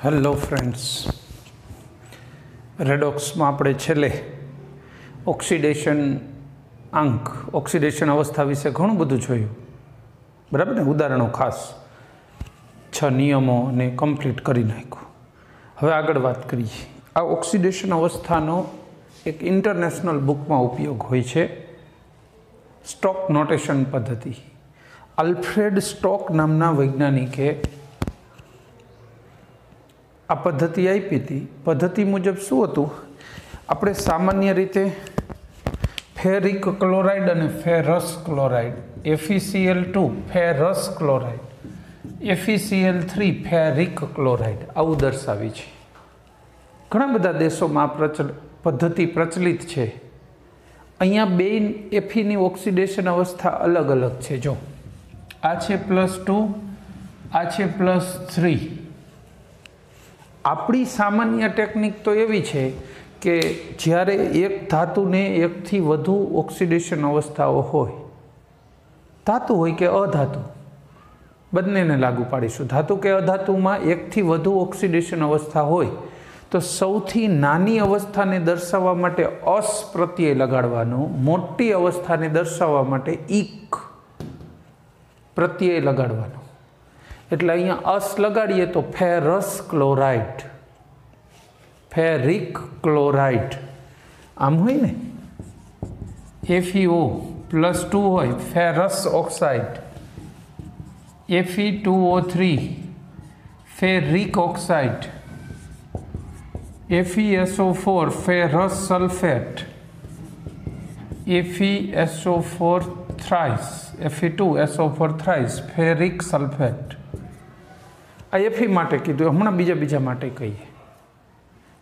Hello friends, રેડોક્સમાં આપણે છેલ્લે oxidation આંક ઓક્સિડેશન અવસ્થા વિશે ઘણું બધું જોયું, બરાબર ને? ઉદાહરણો ખાસ 6 નિયમોને કમ્પ્લીટ કરી નાખ્યું. હવે આગળ વાત કરીએ. આ ઓક્સિડેશન અવસ્થાનો એક ઇન્ટરનેશનલ બુકમાં ઉપયોગ હોય છે, સ્ટોક નોટેશન પદ્ધતિ. આલ્ફ્રેડ સ્ટોક નામના વૈજ્ઞાનિકે આ પદ્ધતિ આપી હતી. પદ્ધતિ મુજબ શું હતું? આપણે સામાન્ય રીતે ફેરિક ક્લોરાઇડ અને ferrous chloride, FeCl2 ferrous chloride, FeCl3 ferric chloride આવું દર્શાવી છે. ઘણા બધા દેશોમાં આ પદ્ધતિ પ્રચલિત છે. અહીંયા બે એફીની ઓક્સિડેશન અવસ્થા અલગ અલગ છે. જો આ છે +2, આ છે +3. આપણી સામાન્ય ટેકનિક તો એવી છે કે જ્યારે એક ધાતુને એકથી વધુ ઓક્સિડેશન અવસ્થાઓ હોય, ધાતુ હોય કે અધાતુ, બંનેને લાગુ પાડીશું. ધાતુ કે અધાતુમાં એકથી વધુ ઓક્સિડેશન અવસ્થા હોય તો સૌથી નાની અવસ્થાને દર્શાવવા માટે અસ પ્રત્યય લગાડવાનો, મોટી અવસ્થાને દર્શાવવા માટે ઈક પ્રત્યય લગાડવાનો. એટલે અહીંયા અસ લગાડીએ તો ફેરસ ક્લોરાઇડ, ફેરિક ક્લોરાઇડ આમ હોય ને. FeO +2 હોય ferrous oxide, Fe2O3 ferric oxide, FeSO4 ferrous sulphate, FeSO4 thrice, Fe2SO4 thrice ferric sulphate. આ Fe માટે કીધું, હમણાં બીજા માટે કહીએ.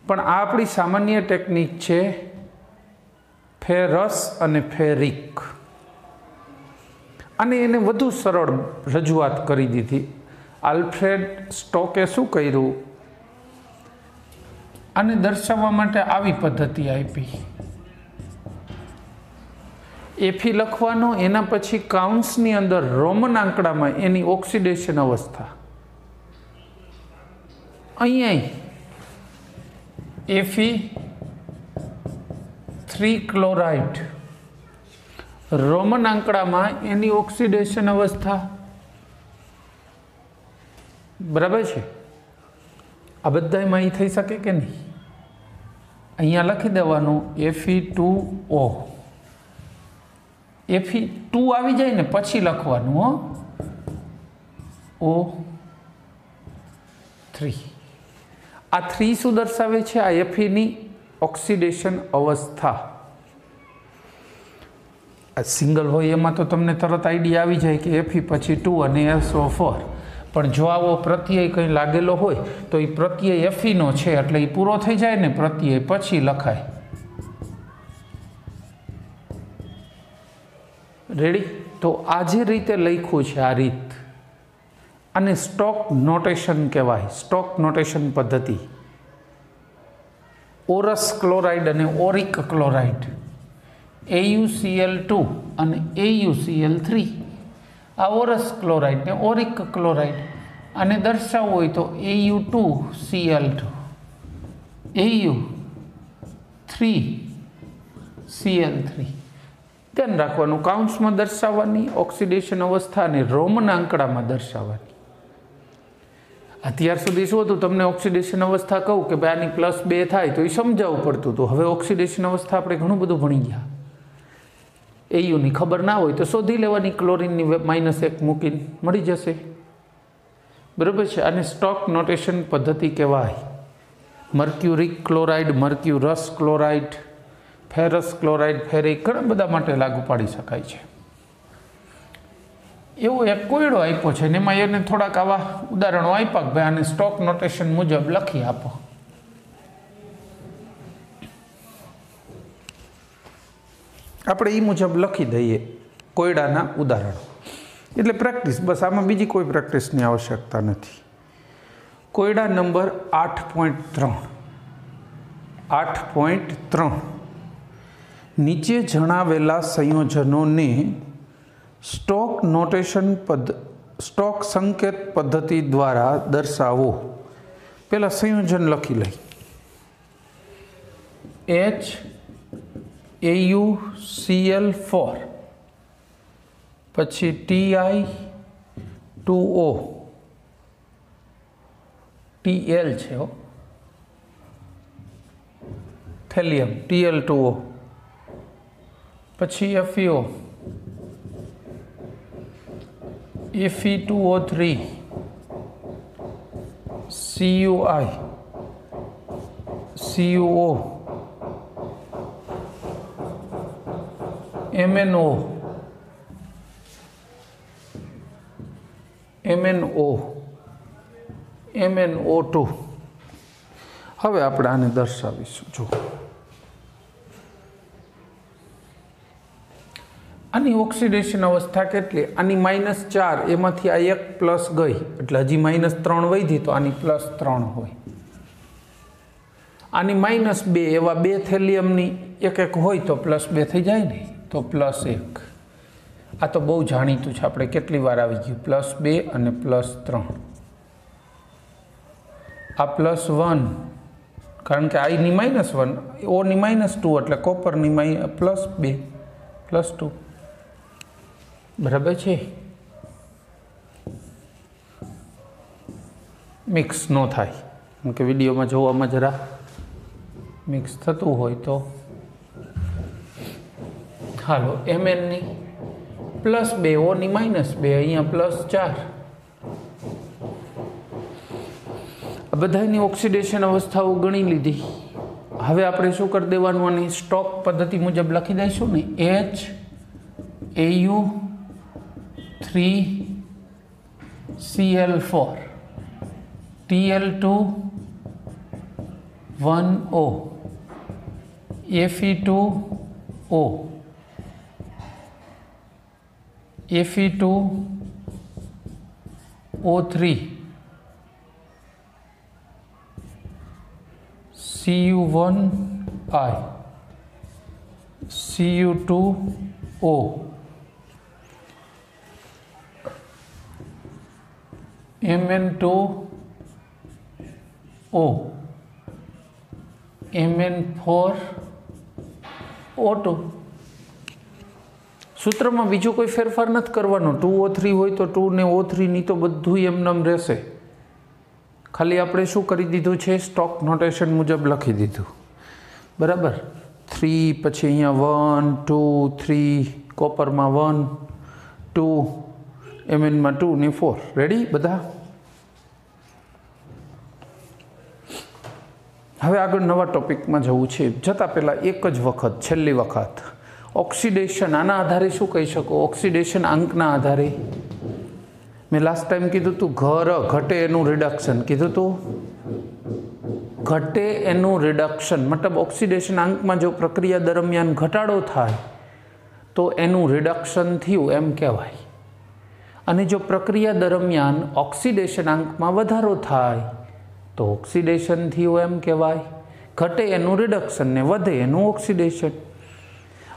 પણ આ આપણી સામાન્ય ટેકનિક છે ફેરસ અને ફેરિક. અને એને વધુ સરળ રજૂઆત કરી દીધી. આલ્ફ્રેડ સ્ટોકે શું કર્યું? આને દર્શાવવા માટે આવી પદ્ધતિ આપી. Fe લખવાનો, એના પછી કાઉન્સની અંદર રોમન આંકડામાં એની ઓક્સિડેશન અવસ્થા. અહીંયા Fe3 ક્લોરાઇડ, રોમન આંકડામાં એની ઓક્સિડેશન અવસ્થા. બરાબર છે? આ બધામાં અહીં થઈ શકે કે નહીં? અહીંયા લખી દેવાનું Fe2O. Fe2 આવી જાય ને પછી લખવાનું O3. આ 3 શું દર્શાવે છે? આ Feની ઓક્સિડેશન અવસ્થા. આ સિંગલ હોય એમાં તો તમને તરત આઈડિયા આવી જાય કે Fe પછી 2 અને SO4. પણ જો આવો પ્રત્યય કંઈ લાગેલો હોય તો એ પ્રત્યય Feનો છે એટલે એ પૂરો થઈ જાય ને પ્રત્યય, પછી લખાય. રેડી? તો આ જે રીતે લખ્યું છે, આ રીત, આને સ્ટોક નોટેશન કહેવાય. સ્ટોક નોટેશન પદ્ધતિ. ઓરસ ક્લોરાઇડ અને ઓરિક ક્લોરાઇડ, AuCl2 અને AuCl3. આ ઓરસ ક્લોરાઇડ ને ઓરિક ક્લોરાઇડ. આને દર્શાવવું હોય તો Au2Cl2, Au3Cl3. ધ્યાન રાખવાનું, કાઉન્સમાં દર્શાવવાની ઓક્સિડેશન અવસ્થા અને રોમન આંકડામાં દર્શાવવાની. અત્યાર સુધી શું હતું? તમને ઓક્સિડેશન અવસ્થા કહું કે ભાઈ આની +2 થાય તો એ સમજાવવું પડતું હતું. હવે ઓક્સિડેશન અવસ્થા આપણે ઘણું બધું ભણી ગયા. Auની ખબર ના હોય તો શોધી લેવાની, ક્લોરીનની -1 મૂકીને મળી જશે. બરાબર છે? આને સ્ટોક નોટેશન પદ્ધતિ કહેવાય. Mercuric chloride, mercurous chloride, ferrous chloride, ferric ઘણા બધા માટે લાગુ પાડી શકાય છે. એવો એક કોયડો આપ્યો છે ને એમાં એને થોડાક આવા ઉદાહરણો આપ્યા કે ભાઈ આને સ્ટોક નોટેશન મુજબ લખી આપો. આપણે એ મુજબ લખી દઈએ કોયડાના ઉદાહરણો. એટલે પ્રેક્ટિસ, બસ. આમાં બીજી કોઈ પ્રેક્ટિસની આવશ્યકતા નથી. કોયડા નંબર 8.3. 8.3 નીચે જણાવેલા સંયોજનોને સ્ટોક સંકેત પદ્ધતિ દ્વારા દર્શાવો. पहला संयोजन लखी लई HAuCl4 पछी Ti2O TL छे हो थेलियम Tl2O पछी FeO Fe2O3 CuI CuO MnO MnO2 હવે આપણે આને દર્શાવીશું જો આની ઓક્સિડેશન અवस्था કેટલી આની -4 એમાંથી આ 1 પ્લસ ગઈ એટલે હજી -3 વધી તો આની +3 હોય આની -2 એવા બે થેલિયમની એક એક હોય તો +2 થઈ જાય ને તો +1 આ તો બહુ જાણીતું છે આપણે કેટલી વાર આવી ગયું +2 અને +3 આ +1 કારણ કે I ની -1 O ની -2 એટલે કોપર ની +2 +2 बराबर है मिक्स न थाय के विडियो में जोवा में जरा मिक्स थतुं होय तो हालो Mn नी +2 O नी -2 अहींया +4 आ बधानी ऑक्सिडेशन अवस्थाओं गणी लीधी हवे आपणे शुं कर देवानुं आनी स्टॉक पद्धति मुजब लखी दईशुं ने HAu3Cl4 Tl2 1O Fe2O Fe2O3 Cu1I Cu2O Mn2O Mn4O2 सूत्र में बीजू कोई फेरफार नहीं करवानो 2O3 हो तो 2 ने O3 नहीं तो बधुं एमनेम रहेशे खाली आपणे शुं करी दीधुं छे स्टॉक नोटेशन मुजब लखी दीधुं बराबर 3 पछी अहींया 1 2 3 कॉपर में 1 2 Mn में 2 ने 4 रेडी बधा हवे आगळ नवा टॉपिक में जवुं छे जता पहेला एक ज वखत छेल्ली वखत ऑक्सिडेशन आना आधारे शुं कही शको ऑक्सिडेशन आंकना आधारे मैं लास्ट टाइम कीधुं तू घटे एनु रिडक्शन कीधुं तू घटे एनु रिडक्शन मतलब ऑक्सिडेशन आंक में जो प्रक्रिया दरमियान घटाडो थाय तो एनु रिडक्शन थयुं एम कहेवाय अने जो प्रक्रिया दरमियान ऑक्सिडेशन आंक में वधारो थाय तो ऑक्सिडेशन थयुं एम कहेवाय घटे एनु रिडक्शन ने वधे एनु ऑक्सिडेशन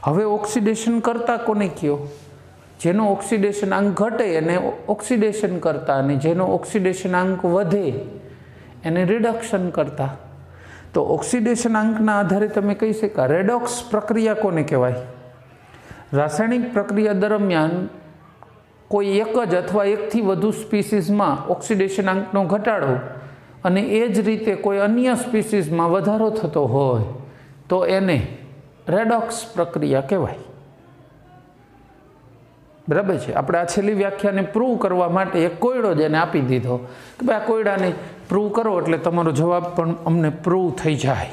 हवे ऑक्सिडेशन करता कोने कहो जेनो ऑक्सिडेशन आंक घटे एने ऑक्सिडेशन करता अने जेनो ऑक्सिडेशन आंक वधे एने रिडक्शन करता तो ऑक्सिडेशन आंकना आधारे तमे कही शको रेडॉक्स प्रक्रिया कोने कहेवाय रासायणिक प्रक्रिया दरमियान कोई एक ज अथवा एक थी वधु स्पीसीज में ऑक्सिडेशन आंकनो घटाडो अने ए ज रीते कोई अन्य स्पीसीज में वधारो थतो होय तो एने रेडॉक्स प्रक्रिया कहेवाय बराबर है आपणे आ छेल्ली व्याख्या ने प्रूव करवा माटे एक कोयडो जेने आपी दीधो कि भाई आ कोयडाने प्रूव करो एटले तमारो जवाब पण अमने प्रूव थई जाय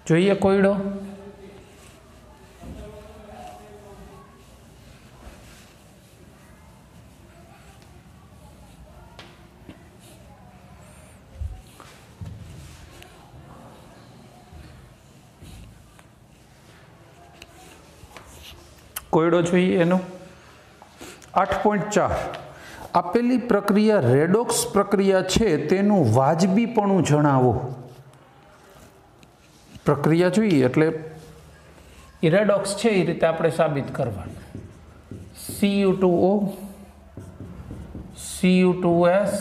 जोईए कोयडो कोयडो જોઈએ એનો 8.4 આપેલી પ્રક્રિયા રેડોક્સ પ્રક્રિયા છે તેનું વાજબીપણું જણાવો પ્રક્રિયા જોઈએ એટલે એ રેડોક્સ છે એ રીતે આપણે સાબિત કરવાનું Cu2O Cu2S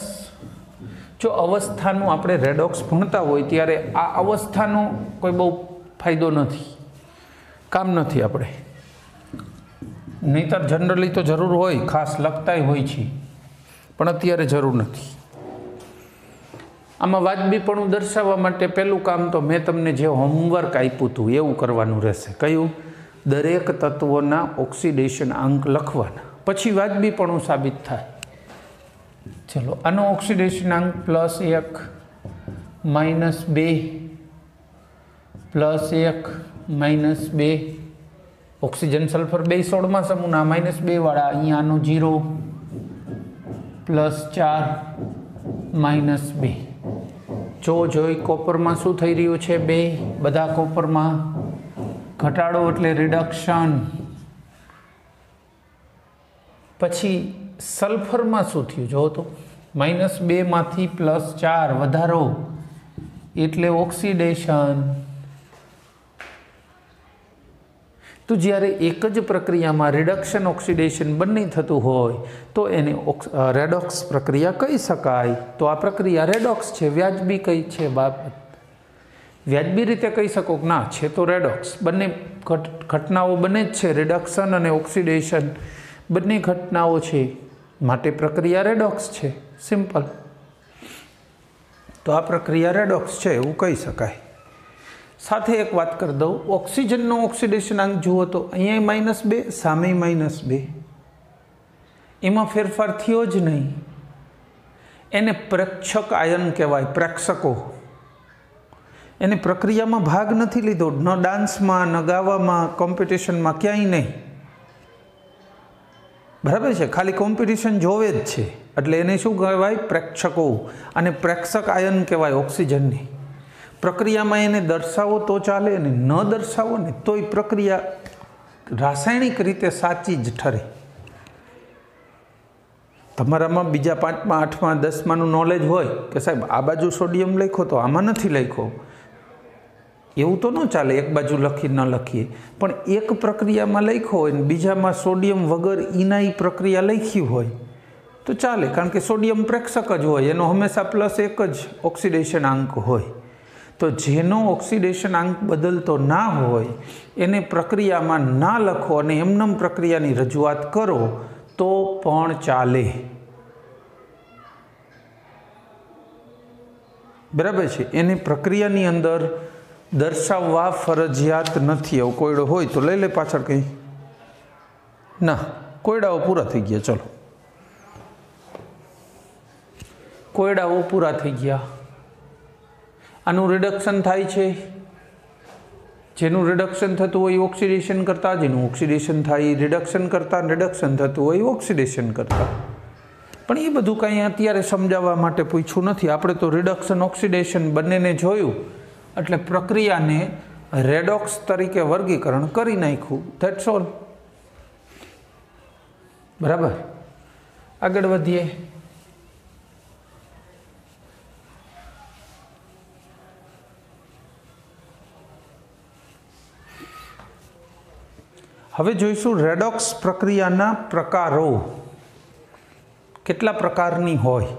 જો અવસ્થાનું આપણે રેડોક્સ ભણતા હોય ત્યારે આ અવસ્થાનો કોઈ બહુ ફાયદો નથી, કામ નથી. આપણે નહીંતર જનરલી તો જરૂર હોય, ખાસ લખતાય હોય છે, પણ અત્યારે જરૂર નથી. આમાં વાજબીપણું દર્શાવવા માટે પહેલું કામ તો મેં તમને જે હોમવર્ક આપ્યું હતું એવું કરવાનું રહેશે. કયું? દરેક તત્વોના ઓક્સિડેશન આંક લખવાના, પછી વાજબીપણું સાબિત થાય. ચલો, આનો ઓક્સિડેશન આંક +1 -2 +1 -2. ઓક્સિજન સલ્ફર 2 16મા સમૂહના -2 વાળા, અહીંયા આનો 0 +4 -2. જોઈ કોપરમાં શું થઈ રહ્યું છે? 2. બધા કોપરમાં ઘટાડો એટલે રિડક્શન. પછી સલ્ફરમાં શું થયું જો તો? -2 માંથી +4 વધારો એટલે ઓક્સિડેશન. તો જ્યારે એક જ પ્રક્રિયામાં રિડક્શન ઓક્સિડેશન બંને થતું હોય તો એને રેડોક્સ પ્રક્રિયા કહી શકાય. તો આ પ્રક્રિયા રેડોક્સ છે. વ્યાજબી કઈ છે બાબત? વ્યાજબી રીતે કહી શકો કે ના છે તો રેડોક્સ. બંને ઘટનાઓ બને જ છે, રિડક્શન અને ઓક્સિડેશન બંને ઘટનાઓ છે, માટે પ્રક્રિયા રેડોક્સ છે. સિમ્પલ. તો આ પ્રક્રિયા રેડોક્સ છે એવું કહી શકાય. સાથે એક વાત કરી દઉં, ઓક્સિજનનો ઓક્સિડેશન આંક જુઓ તો અહીંયા -2, સામે -2. એમાં ફેરફાર થયો જ નહીં. એને પ્રેક્ષક આયન કહેવાય, પ્રેક્ષકો. એને પ્રક્રિયામાં ભાગ નથી લીધો, ન ડાન્સમાં, ન ગાવામાં, કોમ્પિટિશનમાં, ક્યાંય નહીં. બરાબર છે? ખાલી કોમ્પિટિશન જોવે જ છે, એટલે એને શું કહેવાય? પ્રેક્ષકો. અને પ્રેક્ષક આયન કહેવાય ઓક્સિજનની. પ્રક્રિયામાં એને દર્શાવો તો ચાલે, અને ન દર્શાવો ને તોય પ્રક્રિયા રાસાયણિક રીતે સાચી જ ઠરે. તમારામાં બીજા 5મા 8મા 10માનું નોલેજ હોય કે સાહેબ આ બાજુ સોડિયમ લખ્યો તો આમાં નથી લખ્યો, એવું તો ન ચાલે. એક બાજુ લખી ન લખીએ, પણ એક પ્રક્રિયામાં લખ્યો હોય ને બીજામાં સોડિયમ વગર ઇનાઈ પ્રક્રિયા લખી હોય તો ચાલે, કારણ કે સોડિયમ પ્રેક્ષક જ હોય, એનો હંમેશા +1 જ ઓક્સિડેશન આંક હોય. તો જેનો ઓક્સિડેશન આંક બદલતો ના હોય એને પ્રક્રિયામાં ના લખો અને એમનેમ પ્રક્રિયાની રજૂઆત કરો તો પણ ચાલે. બરાબર છે? એને પ્રક્રિયાની અંદર દર્શાવવા ફરજિયાત નથી. એવું કોયડો હોય તો લઈ લે પાછળ કંઈ ના. કોયડાઓ પૂરા થઈ ગયા. ચલો, કોયડાઓ પૂરા થઈ ગયા. આનું રિડક્શન થાય છે. જેનું રિડક્શન થતું હોય ઓક્સિડેશન કરતાં, જેનું ઓક્સિડેશન થાય રિડક્શન કરતાં, રિડક્શન થતું હોય ઓક્સિડેશન કરતાં. પણ એ બધું કાંઈ અત્યારે સમજાવવા માટે પૂછ્યું નથી. આપણે તો રિડક્શન ઓક્સિડેશન બંનેને જોયું એટલે પ્રક્રિયાને રેડોક્સ તરીકે વર્ગીકરણ કરી નાખ્યું. That's all. બરાબર? આગળ વધીએ. હવે જોઈશું રેડોક્સ પ્રક્રિયાના પ્રકારો. કેટલા પ્રકારની હોય?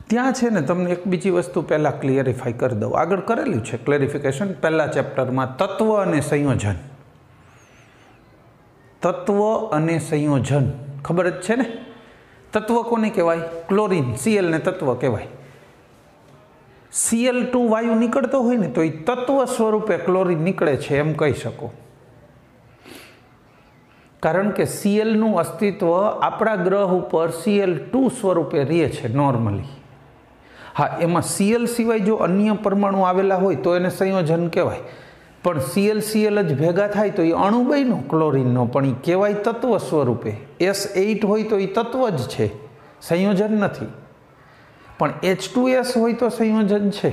ત્યાં છે ને, તમને એક બીજી વસ્તુ પહેલાં ક્લિયરિફાઈ કરી દઉં. આગળ કરેલું છે ક્લેરિફિકેશન પહેલા ચેપ્ટરમાં. તત્વ અને સંયોજન. તત્વ અને સંયોજન ખબર જ છે ને? તત્વ કોને કહેવાય? ક્લોરીન, Cl ને તત્વ કહેવાય. Cl2 વાયુ નીકળતો હોય ને તો એ તત્વ સ્વરૂપે ક્લોરીન નીકળે છે એમ કહી શકો. કારણ કે Clનું અસ્તિત્વ આપણા ગ્રહ ઉપર Cl2 સ્વરૂપે રહે છે નોર્મલી. હા, એમાં Cl સિવાય જો અન્ય પરમાણુ આવેલા હોય તો એને સંયોજન કહેવાય. પણ Cl જ ભેગા થાય તો એ અણુ બન્યો ક્લોરીનનો, પણ એ કહેવાય તત્વ સ્વરૂપે. S8 હોય તો એ તત્વ જ છે, સંયોજન નથી. પણ H2S હોય તો સંયોજન છે.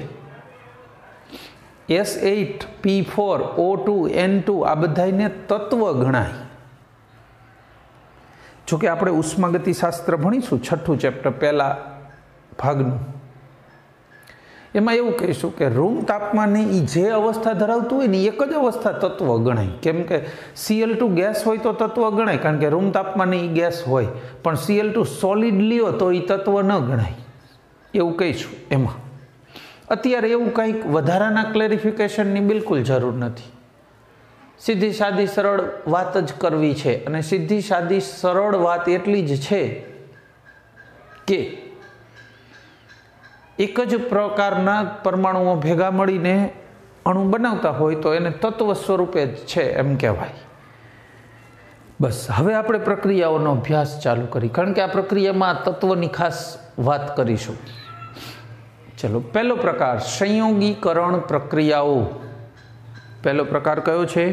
S8 P4 O2 N2 આ બધાને તત્વ ગણાય. જોકે આપણે ઉષ્માગતિશાસ્ત્ર ભણીશું 6થું ચેપ્ટર પહેલા ભાગનું. એમાં એવું કહીશું કે રૂમ તાપમાને એ જે અવસ્થા ધરાવતું હોય ને એક જ અવસ્થા તત્વ ગણાય. કેમ કે Cl2 ગેસ હોય તો તત્વ ગણાય, કારણ કે રૂમ તાપમાને એ ગેસ હોય. પણ Cl2 સોલિડ લ્યો તો એ તત્વ ન ગણાય, એવું કહીશું. એમાં અત્યારે એવું કંઈક વધારાના ક્લેરિફિકેશનની બિલકુલ જરૂર નથી. સીધી સાદી સરળ વાત જ કરવી છે, અને સીધી સાદી સરળ વાત એટલી જ છે કે એક જ પ્રકારના પરમાણુઓ ભેગા મળીને અણુ બનાવતા હોય તો એને તત્વ સ્વરૂપે જ છે એમ કહેવાય. બસ હવે આપણે પ્રક્રિયાઓનો અભ્યાસ ચાલુ કરી, કારણ કે આ પ્રક્રિયામાં તત્વની ખાસ વાત કરીશું. ચલો, પહેલો પ્રકાર સંયોગીકરણ પ્રક્રિયાઓ. પહેલો પ્રકાર કયો છે?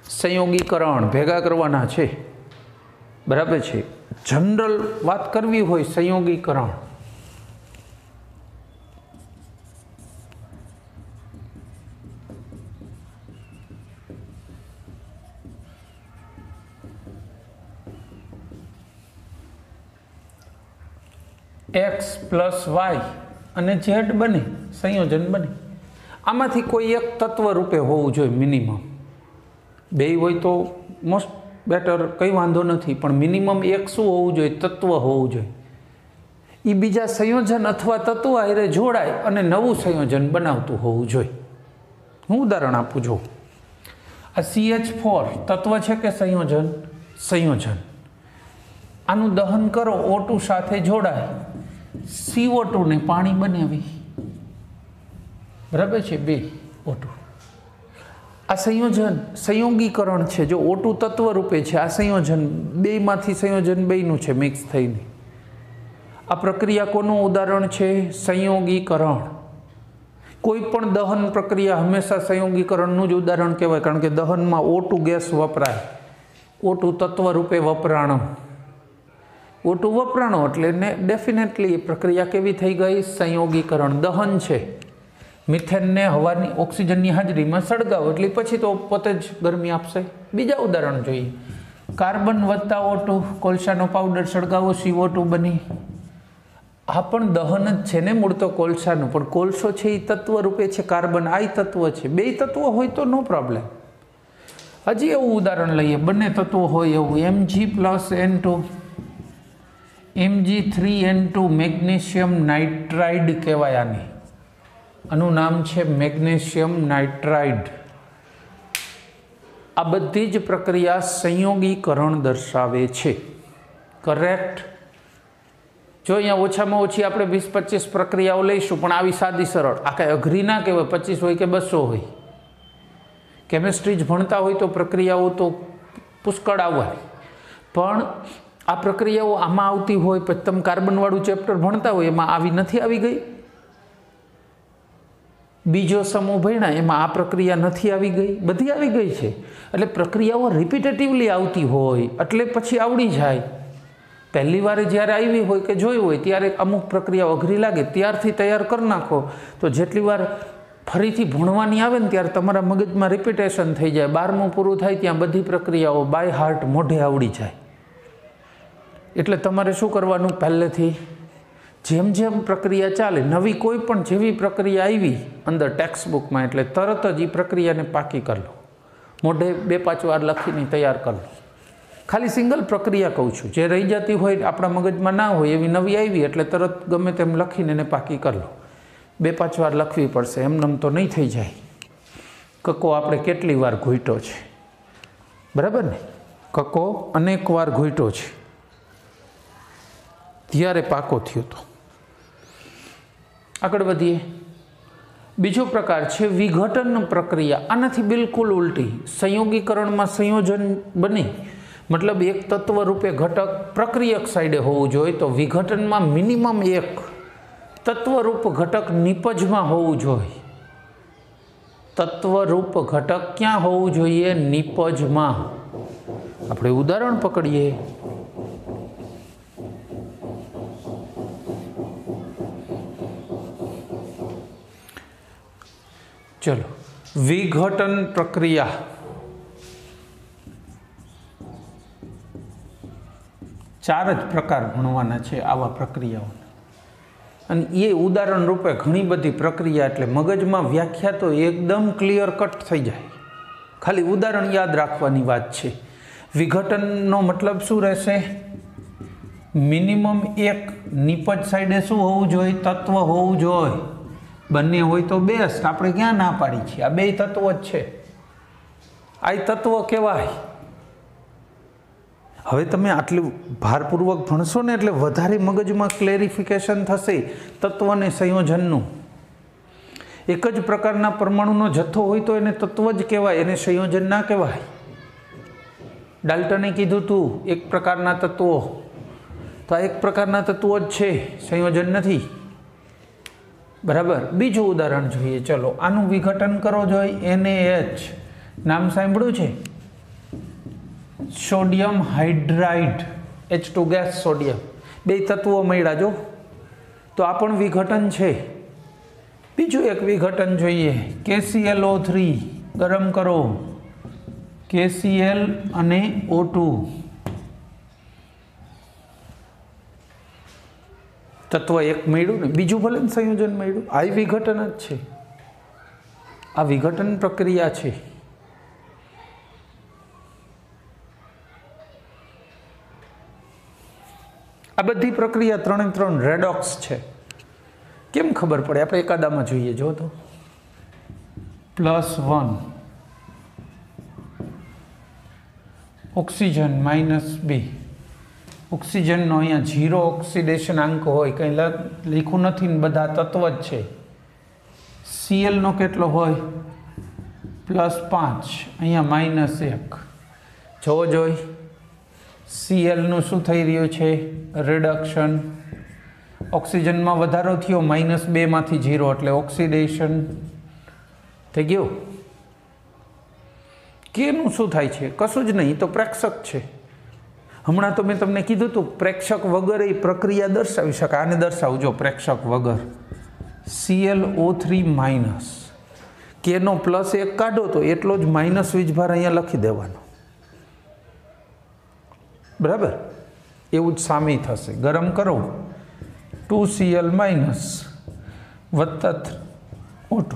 સંયોગીકરણ. ભેગા કરવાના છે, બરાબર છે. જનરલ વાત કરવી હોય સંયોગીકરણ. x + y અને z બને, સંયોજન બને. આમાંથી કોઈ એક તત્વ રૂપે હોવું જોઈએ મિનિમમ. બે હોય તો મોસ્ટ બેટર, કંઈ વાંધો નથી, પણ મિનિમમ એક શું હોવું જોઈએ? તત્વ હોવું જોઈએ. એ બીજા સંયોજન અથવા તત્વ હારે જોડાય અને નવું સંયોજન બનાવતું હોવું જોઈએ. હું ઉદાહરણ આપું છું. આ CH4 તત્વ છે કે સંયોજન? સંયોજન. આનું દહન કરો, O2 સાથે જોડાય, CO2 ને પાણી બનાવી, બરાબર છે, 2 O2. આ સંયોજન સંયોગીકરણ છે. જો O2 તત્વ રૂપે છે, આ સંયોજન બેમાંથી સંયોજન બેનું છે મિક્સ થઈને. આ પ્રક્રિયા કોનું ઉદાહરણ છે? સંયોગીકરણ. કોઈ પણ દહન પ્રક્રિયા હંમેશા સંયોગીકરણનું જ ઉદાહરણ કહેવાય, કારણ કે દહનમાં O2 ગેસ વપરાય. O2 તત્વ રૂપે વપરાણો. O2 વપરાણો એટલે ને ડેફિનેટલી પ્રક્રિયા કેવી થઈ ગઈ? સંયોગીકરણ. દહન છે, મિથેનને હવાની ઓક્સિજનની હાજરીમાં સળગાવો એટલે પછી તો પોતે જ ગરમી આપશે. બીજા ઉદાહરણ જોઈએ. કાર્બન વત્તા O2, કોલસાનો પાવડર સળગાવો, CO2 બની. આ પણ દહન જ છે ને, મૂળ તો કોલસાનું, પણ કોલસો છે એ તત્વ રૂપે છે, કાર્બન આ તત્વ છે. બે તત્વો હોય તો નો પ્રોબ્લેમ. હજી એવું ઉદાહરણ લઈએ, બંને તત્વો હોય એવું. Mg+N2, Mg3N2, મેગ્નેશિયમ નાઇટ્રાઇડ કહેવાય આની. આનું નામ છે મેગ્નેશિયમ નાઇટ્રાઇડ. આ બધી જ પ્રક્રિયા સંયોગીકરણ દર્શાવે છે. કરેક્ટ? જો અહીંયા ઓછામાં ઓછી આપણે 20-25 પ્રક્રિયાઓ લઈશું, પણ આવી સાદી સરળ. આ કાંઈ અઘરી ના કહેવાય, 25 હોય કે 200 હોય. કેમિસ્ટ્રી જ ભણતા હોય તો પ્રક્રિયાઓ તો પુષ્કળ આવે, પણ આ પ્રક્રિયાઓ આમાં આવતી હોય. પછી તમે કાર્બનવાળું ચેપ્ટર ભણતા હોય, એમાં આવી નથી આવી ગઈ. બીજો સમૂહ ભણ્યા, એમાં આ પ્રક્રિયા નથી આવી ગઈ. બધી આવી ગઈ છે. એટલે પ્રક્રિયાઓ રિપીટેટિવલી આવતી હોય એટલે પછી આવડી જાય. પહેલી વાર જ્યારે આવી હોય કે જોઈ હોય ત્યારે અમુક પ્રક્રિયાઓ અઘરી લાગે, ત્યારથી તૈયાર કરી નાખો તો જેટલી વાર ફરીથી ભણવાની આવે ને ત્યારે તમારા મગજમાં રિપીટેશન થઈ જાય. 12મું પૂરું થાય ત્યાં બધી પ્રક્રિયાઓ બાય હાર્ટ મોઢે આવડી જાય. એટલે તમારે શું કરવાનું? પહેલેથી જેમ જેમ પ્રક્રિયા ચાલે, નવી કોઈ પણ જેવી પ્રક્રિયા આવી અંદર ટેક્સ્ટ બુકમાં, એટલે તરત જ એ પ્રક્રિયાને પાકી કરી લો. મોઢે 2-5 વાર લખીને તૈયાર કરી લો. ખાલી સિંગલ પ્રક્રિયા કહું છું, જે રહી જતી હોય આપણા મગજમાં ના હોય એવી નવી આવી એટલે તરત ગમે તેમ લખીને એને પાકી કરી લો. 2-5 વાર લખવી પડશે, એમનેમ તો નહીં થઈ જાય. કક્કો આપણે કેટલી વાર ઘૂંટ્યો છે, બરાબર ને? કક્કો અનેક વાર ઘૂંટ્યો છે, ત્યારે પાકો થયો હતો. આગળ વધીએ. બીજો પ્રકાર છે વિઘટન પ્રક્રિયા. આનાથી બિલકુલ ઉલટી. સંયોગીકરણમાં સંયોજન બની, મતલબ એક તત્વ રૂપે ઘટક પ્રક્રિયક સાઈડે હોવું જોઈએ, તો વિઘટનમાં મિનિમમ એક તત્વરૂપ ઘટક નિપજમાં હોવું જોઈએ. તત્વરૂપ ઘટક ક્યાં હોવું જોઈએ? નિપજમાં. આપણે ઉદાહરણ પકડીએ. ચલો, વિઘટન પ્રક્રિયા. ચાર જ પ્રકાર ભણવાના છે આવા પ્રક્રિયાઓના. અને એ ઉદાહરણ રૂપે ઘણી બધી પ્રક્રિયા, એટલે મગજમાં વ્યાખ્યા તો એકદમ ક્લિયર કટ થઈ જાય, ખાલી ઉદાહરણ યાદ રાખવાની વાત છે. વિઘટનનો મતલબ શું રહેશે? મિનિમમ એક નિપજ સાઈડે શું હોવું જોઈએ? તત્વ હોવું જોઈએ. બંને હોય તો બેસ્ટ, આપણે ક્યાં ના પાડી છીએ? આ બે તત્વો જ છે, આ તત્વ કહેવાય. હવે તમે આટલું ભારપૂર્વક ભણશો ને એટલે વધારે મગજમાં ક્લેરિફિકેશન થશે તત્વને સંયોજનનું. એક જ પ્રકારના પરમાણુનો જથ્થો હોય તો એને તત્વ જ કહેવાય, એને સંયોજન ના કહેવાય. ડાલ્ટને કીધું તું એક પ્રકારના તત્વો, તો આ એક પ્રકારના તત્વો જ છે, સંયોજન નથી. બરાબર. બીજું ઉદાહરણ જોઈએ. ચલો, આનું વિઘટન કરો જોઈએ. NaH નામ સાંભળ્યું છે? Sodium hydride, H2 gas sodium, બે તત્વો મળ્યા જો, તો આ પણ વિઘટન છે. બીજું એક વિઘટન જોઈએ, KClO3, ગરમ કરો, KCl અને O2, તત્વ એક મળ્યું ને, બીજું ભલે સંયોજન મળ્યું, આ વિઘટન જ છે. આ વિઘટન પ્રક્રિયા છે. આ બધી પ્રક્રિયા 3 રેડોક્સ છે. કેમ ખબર પડે? આપણે એકાદામાં જોઈએ. જો તો +1 ઓક્સિજન -2. ઓક્સિજનનો અહીંયા 0 ઓક્સિડેશન આંક હોય, કંઈ લખ્યું નથી ને, બધા તત્વ જ છે. Clનો કેટલો હોય? +5, અહીંયા -1. જોવો જોઈ, Clનું શું થઈ રહ્યું છે? રિડક્શન. ઓક્સિજનમાં વધારો થયો, -2 માંથી 0, એટલે ઓક્સિડેશન થઈ ગયું. કેનું શું થાય છે? કશું જ નહીં, તો પ્રેક્ષક છે. હમણાં તો મેં તમને કીધું હતું, પ્રેક્ષક વગર એ પ્રક્રિયા દર્શાવી શકાય. આને દર્શાવજો પ્રેક્ષક વગર. ClO3-, કેનો +1 કાઢો તો એટલો જ માઇનસ વીજભાર અહીંયા લખી દેવાનો. બરાબર. એવું જ સામે થશે. ગરમ કરો, 2Cl- +O2.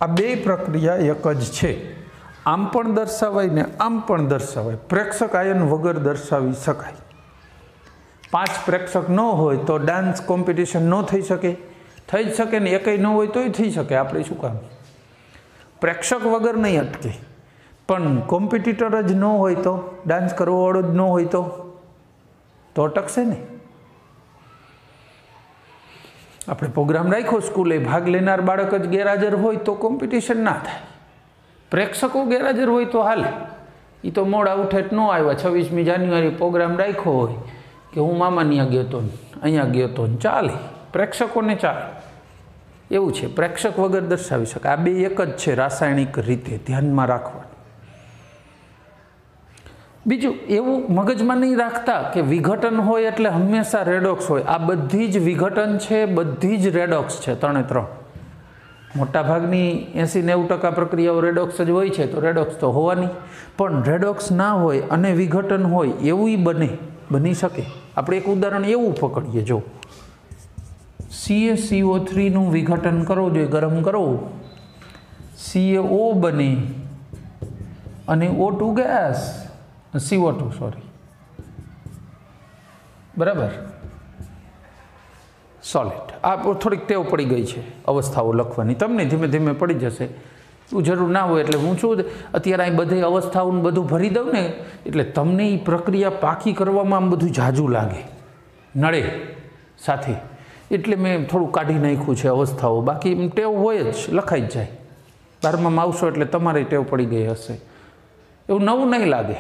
આ બે પ્રક્રિયા એક જ છે. આમ પણ દર્શાવાય ને આમ પણ દર્શાવાય. પ્રેક્ષક આયન વગર દર્શાવી શકાય. 5 પ્રેક્ષક ન હોય તો ડાન્સ કોમ્પિટિશન ન થઈ શકે? થઈ જ શકે ને. એકય ન હોય તોય થઈ શકે. આપણે શું કામ? પ્રેક્ષક વગર નહીં અટકે, પણ કોમ્પિટિટર જ ન હોય તો, ડાન્સ કરવાવાળો જ ન હોય તો અટકશે ને. આપણે પ્રોગ્રામ રાખ્યો સ્કૂલે, ભાગ લેનાર બાળક જ ગેરહાજર હોય તો કોમ્પિટિશન ના થાય. પ્રેક્ષકો ગેરહાજર હોય તો હાલે. એ તો મોડા ઉઠે ન આવ્યા, 26મી જાન્યુઆરી પ્રોગ્રામ રાખ્યો હોય કે હું મામાની ગયો તો, અહીંયા ગયો તો, ચાલે. પ્રેક્ષકોને ચાલે. એવું છે. પ્રેક્ષક વગર દર્શાવી શકાય. આ બે એક જ છે રાસાયણિક રીતે, ધ્યાનમાં રાખવાનું. બીજું એવું મગજમાં નહીં રાખતા કે વિઘટન હોય એટલે હંમેશા રેડોક્સ હોય. આ બધી જ વિઘટન છે, બધી જ રેડોક્સ છે. 3 મોટાભાગની 80-90% પ્રક્રિયાઓ રેડોક્સ જ હોય છે, તો રેડોક્સ તો હોવાની. પણ રેડોક્સ ના હોય અને વિઘટન હોય એવું બની શકે. આપણે એક ઉદાહરણ એવું પકડીએ. જો CaCO3નું વિઘટન કરવું જોઈએ, ગરમ કરો, CaO બને અને O2 ગેસ, CO2 સોરી, બરાબર, સોલિડ. આ થોડીક ટેવ પડી ગઈ છે અવસ્થાઓ લખવાની. તમને ધીમે ધીમે પડી જશે. જરૂર ના હોય એટલે હું શું અત્યારે અહીં બધી અવસ્થાઓને બધું ભરી દઉં ને, એટલે તમને એ પ્રક્રિયા પાકી કરવામાં આમ બધું જાજુ લાગે, નડે સાથે. એટલે મેં થોડું કાઢી નાખ્યું છે અવસ્થાઓ. બાકી ટેવ હોય જ, લખાઈ જ જાય. 12માં આવશો એટલે તમારી ટેવ પડી ગઈ હશે. એવું નવું નહીં લાગે.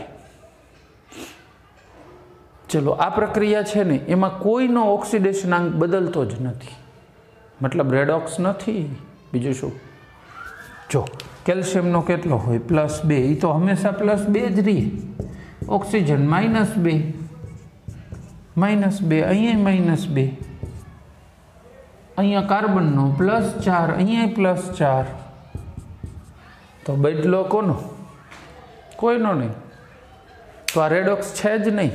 ચલો, આ પ્રક્રિયા છે ને, એમાં કોઈનો ઓક્સિડેશન આંક બદલતો જ નથી. મતલબ રેડોક્સ નથી. બીજું શું? જો કેલ્શિયમનો કેટલો હોય? +2. એ તો હંમેશા +2 જ રહે. ઓક્સિજન -2, -2, અહીંયા -2, અહીંયા કાર્બનનો +4, અહીંયા +4. તો બદલો કોનો? કોઈનો નહીં. તો આ રેડોક્સ છે જ નહીં.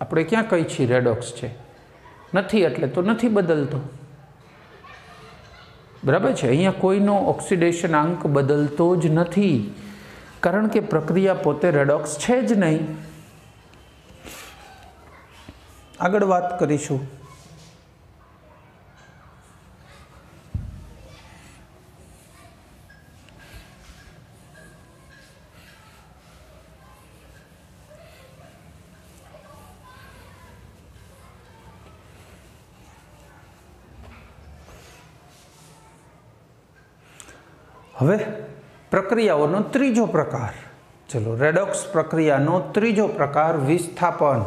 આપણે ક્યાં કહી છીએ રેડોક્સ છે? નથી, એટલે તો નથી બદલતો. बराबर है। अहींया कोईनो ऑक्सिडेशन आंक बदलतो ज नथी, कारण के प्रक्रिया पोते रेडॉक्स छे ज नहीं। आगळ वात करीशुं। हवे प्रक्रियाओनो त्रीजो प्रकार, चलो रेडॉक्स प्रक्रियानो त्रीजो प्रकार विस्थापन।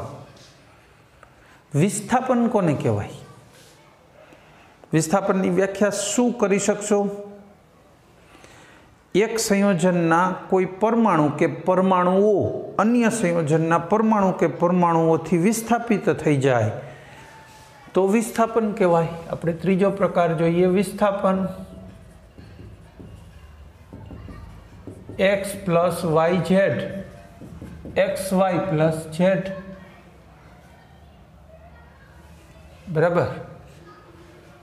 विस्थापन कोने कहेवाय? विस्थापननी व्याख्या शुं करी शकशो? एक संयोजनना कोई परमाणु के परमाणुओ अन्य संयोजनना परमाणु के परमाणुओथी विस्थापित थई जाय तो विस्थापन कहेवाय। आपणे त्रीजो प्रकार जोईए विस्थापन। x plus y z, x y plus z, बराबर,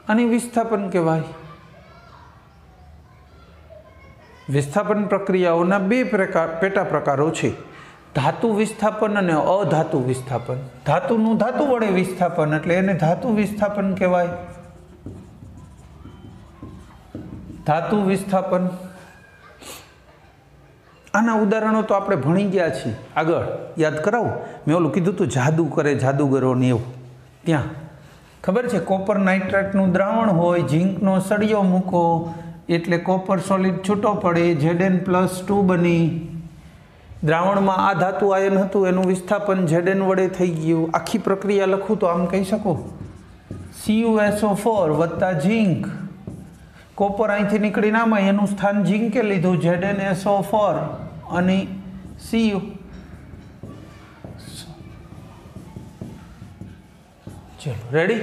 आने विस्थापन कहेवाय। विस्थापन प्रक्रियाओना बे प्रकार पेटा प्रकारो छे, धातु विस्थापन अने अधातु विस्थापन। धातुनुं धातु वडे विस्थापन एटले एने धातु विस्थापन कहेवाय। धातु विस्थापन आना उदाहरणों तो आपणे भणी गया छीए। आगळ याद करावो, मैं ओलुं कीधुं तो जादू करे जादूगरो ने एवुं। त्यां खबर छे कॉपर नाइट्रेटनुं द्रावण होय, झींकनो सळियो मूको एटले कॉपर सॉलिड छूटो पड़े, Zn+2 बनी। द्रावणमां आ धातु आयन हतुं एनुं विस्थापन Zn वडे थई गयुं। आखी प्रक्रिया लखुं तो आम कही शको CuSO4 वत्ता झींक। कॉपर અહીંથી નીકળીને આમાં એનું સ્થાન ઝીંકે લીધું ZnSO4 અને Cu। ચલો રેડી,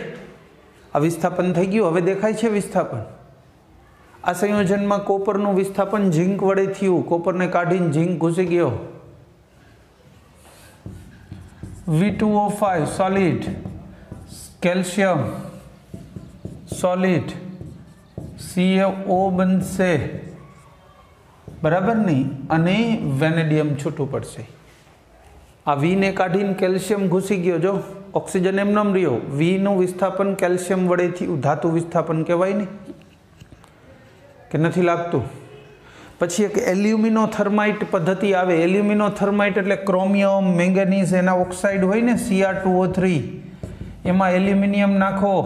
આ વિસ્થાપન થઈ ગયું। હવે દેખાય છે વિસ્થાપન। આ સંયોજનમાં કોપરનું વિસ્થાપન ઝીંક વડે થયું, કોપરને કાઢીને ઝીંક ઘૂસી ગયો। V2O5 solid, calcium solid, CaO बनशे, बराबर नहीं, अने वेनेडियम छूटू पड़शे। आ V ने काढीने केल्शियम घुसी गयो, जो ऑक्सीजन एमनेम रह्यो। V नुं विस्थापन केल्शियम वडे थयुं, धातु विस्थापन कहेवाय ने के नथी लागतुं। पछी एक एल्युमिनो थर्माइट पद्धति आवे। एल्युमिनो थर्माइट एटले क्रोमियम मैंगनीज एना ऑक्साइड होय ने Cr2O3, एमां एल्युमिनियम नाखो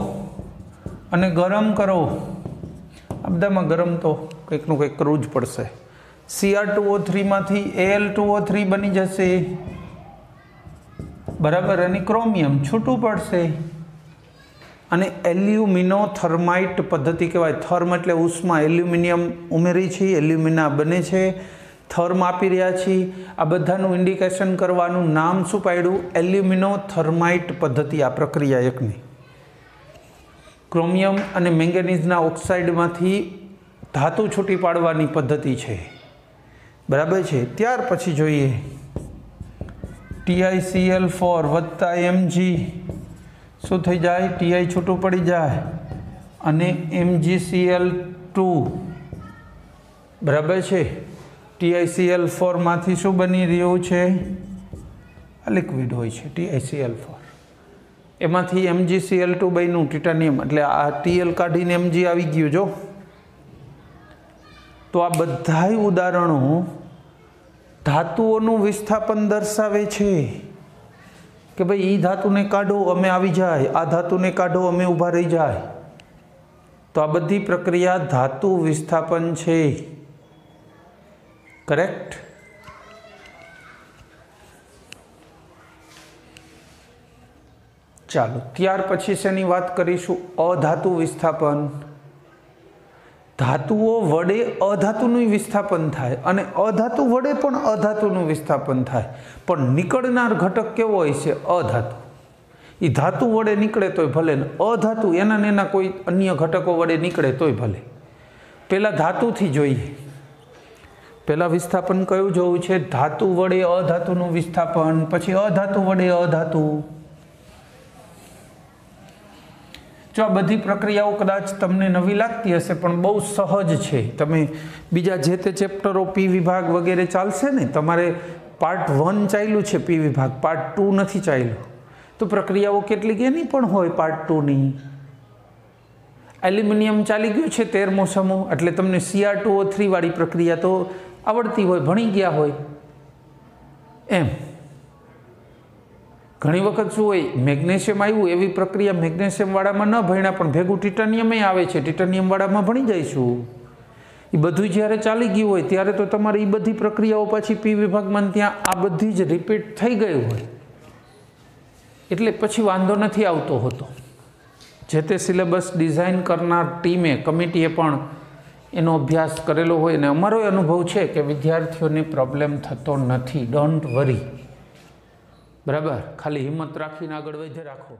अने गरम करो। आ बधामां गरम तो कंईकनुं कंईक करवुं ज पड़शे। Cr2O3 मांथी Al2O3 बनी जशे, बराबर, अने क्रोमियम छूटू पड़शे। अने एल्युमिनो थर्माइट पद्धति कहेवाय। थर्म एटले उष्मा, एल्युमिनियम उमेरी छे, एल्युमिना बने छे, थर्म आपी रह्या छीए। आ बधानुं इंडिकेशन करवानुं नाम शुं पाड्युं? एल्युमिनो थर्माइट पद्धति। आ प्रक्रिया एकनी क्रोमियम अने मैंगनीजना ऑक्साइडमांथी धातु छूटी पाडवानी पद्धति छे, बराबर छे। त्यार पछी जोईए TiCl4 वत्ता Mg शुं थई जाय? Ti छूटू पड़ी जाए अने MgCl2, बराबर छे। TiCl4 मांथी शुं बनी रह्युं छे? लिक्विड होय छे TiCl4। एमांथी MgCl2 बन्युं टिटानियम, एटले आ Tl काढीने Mg आवी गयुं। जो तो आ बधाय उदाहरणों धातुओनुं विस्थापन दर्शावे छे कि भाई ई धातुने काढो अमे आवी जाय, आ धातुने काढो अमे ऊभा रही जाय। तो आ बधी प्रक्रिया धातु विस्थापन छे, करेक्ट। चालो त्यार पछी शेनी वात करीशुं? अधातु विस्थापन। धातुओ वडे अधातुनुं विस्थापन थाय अने अधातु वडे पण अधातुनुं विस्थापन थाय, पण निकळनार घटक केवो होय छे? अधातु। ई धातु वडे निकळे तोय भले ने अधातु एना ने एना कोई अन्य घटको वडे निकळे तोय भले। पहेला धातुथी जोईए। पहेला विस्थापन कयुं जोवुं छे? धातु वडे अधातुनुं विस्थापन, पछी अधातु वडे अधातु। જો આ બધી પ્રક્રિયાઓ કદાચ તમને નવી લાગતી હશે પણ બહુ સહજ છે. તમે બીજા જે તે ચેપ્ટરો પી વિભાગ વગેરે ચાલશે ને, તમારે પાર્ટ 1 ચાલ્યું છે પી વિભાગ, પાર્ટ 2 નથી ચાલ્યું, તો પ્રક્રિયાઓ કેટલીક એની પણ હોય પાર્ટ 2ની. એલ્યુમિનિયમ ચાલી ગયું છે 13મો સમૂહ, એટલે તમને Cr2O3 વાળી પ્રક્રિયા તો આવડતી હોય, ભણી ગયા હોય એમ. ઘણી વખત શું હોય, મેગ્નેશિયમ આવ્યું એવી પ્રક્રિયા મેગ્નેશિયમ વાળામાં ન ભણ્યા પણ ભેગું ટિટાનિયમ આવે છે, ટિટાનિયમ વાળામાં ભણી જઈશું. એ બધું જ્યારે ચાલી ગયું હોય ત્યારે તો તમારે એ બધી પ્રક્રિયાઓ પાછી પી વિભાગમાં ત્યાં આ બધી જ રિપીટ થઈ ગઈ હોય, એટલે પછી વાંધો નથી આવતો હોતો. જે તે સિલેબસ ડિઝાઇન કરનાર ટીમે, કમિટીએ પણ એનો અભ્યાસ કરેલો હોય અને અમારો અનુભવ છે કે વિદ્યાર્થીઓને પ્રોબ્લેમ થતો નથી. ડોન્ટ વરી, બરાબર? ખાલી હિંમત રાખીને આગળ વધે રાખો.